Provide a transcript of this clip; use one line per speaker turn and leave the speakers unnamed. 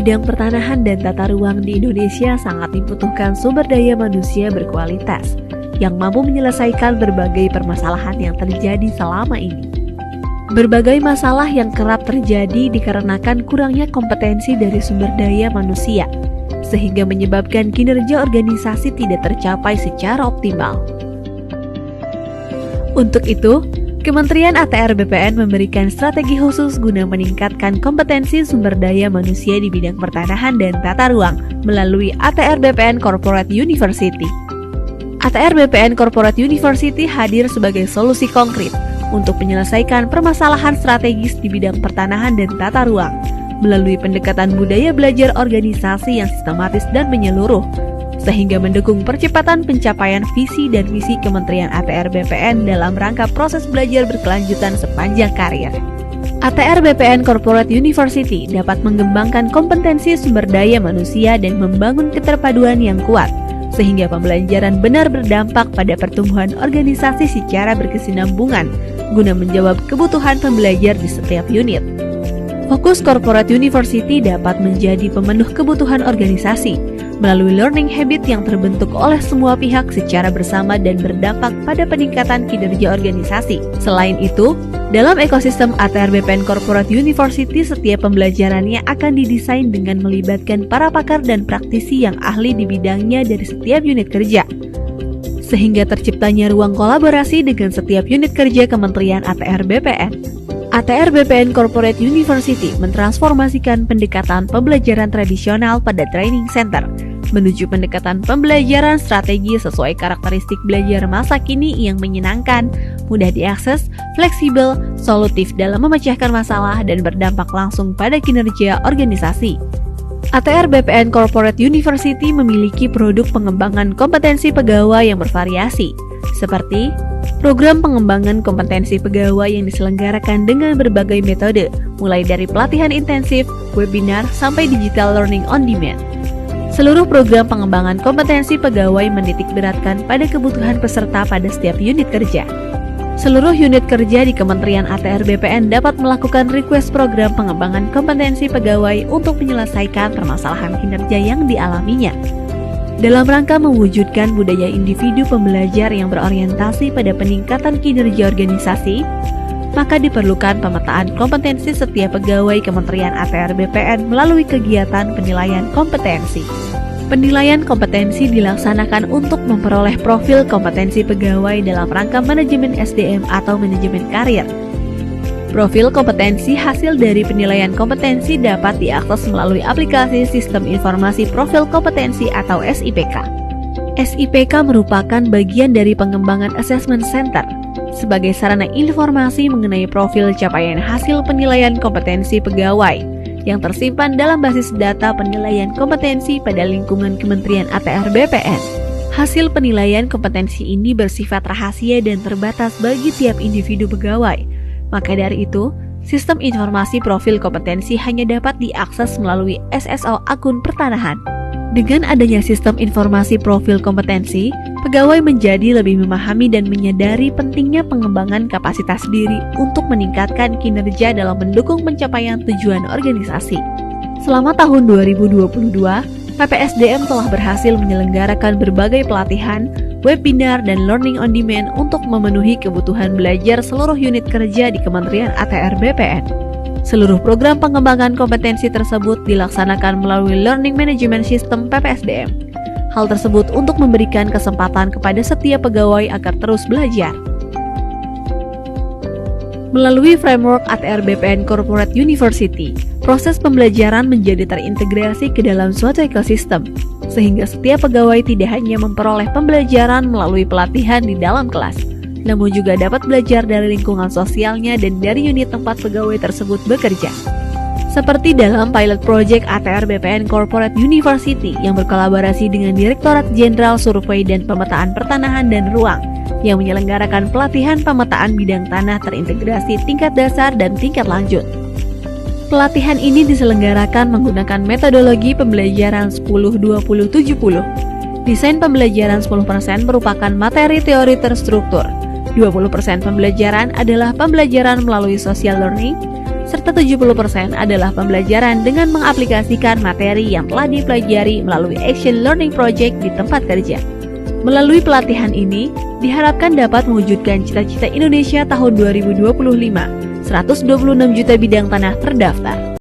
bidang pertanahan dan tata ruang di Indonesia sangat dibutuhkan sumber daya manusia berkualitas yang mampu menyelesaikan berbagai permasalahan yang terjadi selama ini. Berbagai masalah yang kerap terjadi dikarenakan kurangnya kompetensi dari sumber daya manusia, sehingga menyebabkan kinerja organisasi tidak tercapai secara optimal. Untuk itu, Kementerian ATR BPN memberikan strategi khusus guna meningkatkan kompetensi sumber daya manusia di bidang pertanahan dan tata ruang melalui ATR BPN Corporate University. ATR BPN Corporate University hadir sebagai solusi konkret untuk menyelesaikan permasalahan strategis di bidang pertanahan dan tata ruang melalui pendekatan budaya belajar organisasi yang sistematis dan menyeluruh, sehingga mendukung percepatan pencapaian visi dan misi Kementerian ATR BPN dalam rangka proses belajar berkelanjutan sepanjang karir. ATR BPN Corporate University dapat mengembangkan kompetensi sumber daya manusia dan membangun keterpaduan yang kuat, sehingga pembelajaran benar berdampak pada pertumbuhan organisasi secara berkesinambungan, guna menjawab kebutuhan pembelajar di setiap unit. Fokus Corporate University dapat menjadi pemenuh kebutuhan organisasi melalui learning habit yang terbentuk oleh semua pihak secara bersama dan berdampak pada peningkatan kinerja organisasi. Selain itu, dalam ekosistem ATR BPN Corporate University, setiap pembelajarannya akan didesain dengan melibatkan para pakar dan praktisi yang ahli di bidangnya dari setiap unit kerja, sehingga terciptanya ruang kolaborasi dengan setiap unit kerja Kementerian ATR BPN. ATR BPN Corporate University mentransformasikan pendekatan pembelajaran tradisional pada training center menuju pendekatan pembelajaran strategi sesuai karakteristik belajar masa kini yang menyenangkan, mudah diakses, fleksibel, solutif dalam memecahkan masalah dan berdampak langsung pada kinerja organisasi. ATR BPN Corporate University memiliki produk pengembangan kompetensi pegawai yang bervariasi, seperti program pengembangan kompetensi pegawai yang diselenggarakan dengan berbagai metode, mulai dari pelatihan intensif, webinar, sampai digital learning on demand. Seluruh program pengembangan kompetensi pegawai menitik beratkan pada kebutuhan peserta pada setiap unit kerja. Seluruh unit kerja di Kementerian ATR BPN dapat melakukan request program pengembangan kompetensi pegawai untuk menyelesaikan permasalahan kinerja yang dialaminya. Dalam rangka mewujudkan budaya individu pembelajar yang berorientasi pada peningkatan kinerja organisasi, maka diperlukan pemetaan kompetensi setiap pegawai Kementerian ATR BPN melalui kegiatan penilaian kompetensi. Penilaian kompetensi dilaksanakan untuk memperoleh profil kompetensi pegawai dalam rangka manajemen SDM atau manajemen karir. Profil kompetensi hasil dari penilaian kompetensi dapat diakses melalui aplikasi Sistem Informasi Profil Kompetensi atau SIPK. SIPK merupakan bagian dari pengembangan Assessment Center sebagai sarana informasi mengenai profil capaian hasil penilaian kompetensi pegawai yang tersimpan dalam basis data penilaian kompetensi pada lingkungan Kementerian ATR BPN. Hasil penilaian kompetensi ini bersifat rahasia dan terbatas bagi tiap individu pegawai. Maka dari itu, sistem informasi profil kompetensi hanya dapat diakses melalui SSO akun pertanahan. Dengan adanya sistem informasi profil kompetensi, pegawai menjadi lebih memahami dan menyadari pentingnya pengembangan kapasitas diri untuk meningkatkan kinerja dalam mendukung pencapaian tujuan organisasi. Selama tahun 2022, PPSDM telah berhasil menyelenggarakan berbagai pelatihan, webinar, dan learning on demand untuk memenuhi kebutuhan belajar seluruh unit kerja di Kementerian ATR BPN. Seluruh program pengembangan kompetensi tersebut dilaksanakan melalui Learning Management System PPSDM. Hal tersebut untuk memberikan kesempatan kepada setiap pegawai agar terus belajar. Melalui framework ATR BPN Corporate University, proses pembelajaran menjadi terintegrasi ke dalam suatu ekosistem, sehingga setiap pegawai tidak hanya memperoleh pembelajaran melalui pelatihan di dalam kelas, namun juga dapat belajar dari lingkungan sosialnya dan dari unit tempat pegawai tersebut bekerja. Seperti dalam pilot project ATR BPN Corporate University yang berkolaborasi dengan Direktorat Jenderal Survei dan Pemetaan Pertanahan dan Ruang yang menyelenggarakan pelatihan pemetaan bidang tanah terintegrasi tingkat dasar dan tingkat lanjut. Pelatihan ini diselenggarakan menggunakan metodologi pembelajaran 10-20-70. Desain pembelajaran 10% merupakan materi teori terstruktur, 20% pembelajaran adalah pembelajaran melalui social learning, serta 70% adalah pembelajaran dengan mengaplikasikan materi yang telah dipelajari melalui Action Learning Project di tempat kerja. Melalui pelatihan ini, diharapkan dapat mewujudkan cita-cita Indonesia tahun 2025, 126 juta bidang tanah terdaftar.